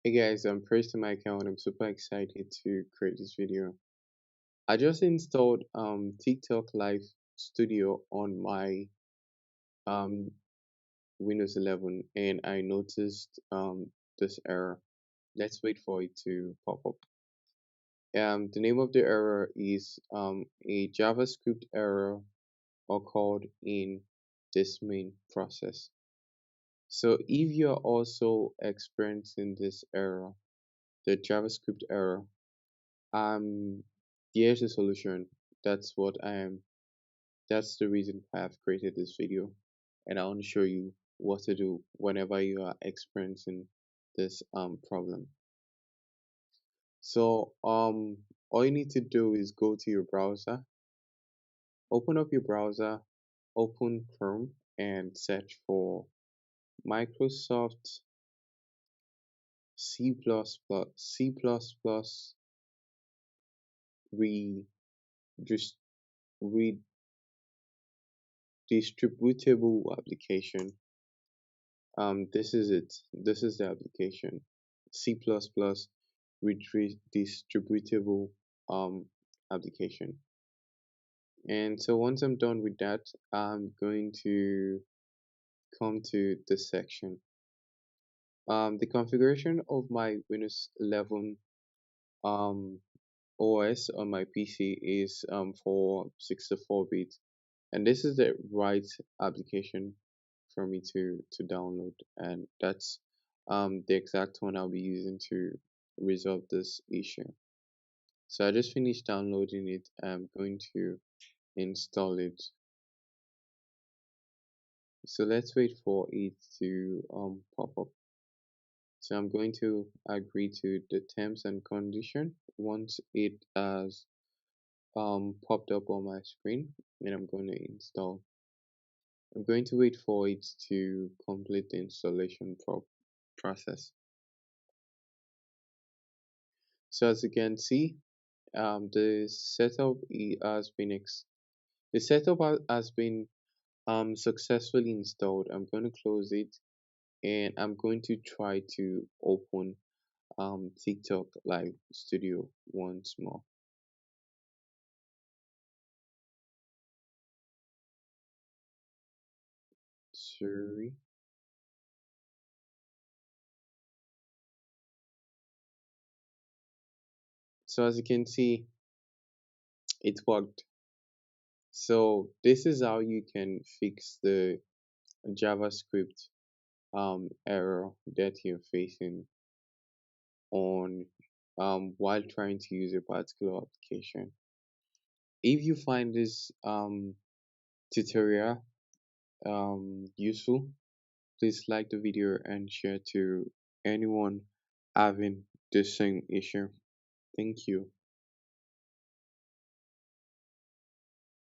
Hey guys, I'm Praise to my account. I'm super excited to create this video. I just installed TikTok Live Studio on my um Windows 11 and I noticed this error. Let's wait for it to pop up. The name of the error is a JavaScript error occurred in this main process. So if you're also experiencing this error, the JavaScript error, um here's a solution. That's the reason why I've created this video, and I want to show you what to do whenever you are experiencing this problem. So all you need to do is go to your browser, open up your browser, open Chrome, and search for Microsoft C++ redis- redistributable application. This is it. This is the application. C++ redistributable application. And so once I'm done with that, I'm going to come to this section. The configuration of my Windows 11 um, OS on my PC is for 64-bit, and this is the right application for me to download, and that's the exact one I'll be using to resolve this issue. So I just finished downloading it. I'm going to install it. So let's wait for it to pop up. So I'm going to agree to the terms and condition once it has popped up on my screen, and I'm going to install. I'm going to wait for it to complete the installation process. So as you can see, the setup has been successfully installed. I'm going to close it, and I'm going to try to open TikTok Live Studio once more. Sorry. So as you can see, it worked. So this is how you can fix the JavaScript error that you're facing on while trying to use a particular application. If you find this tutorial useful, please like the video and share to anyone having the same issue. Thank you.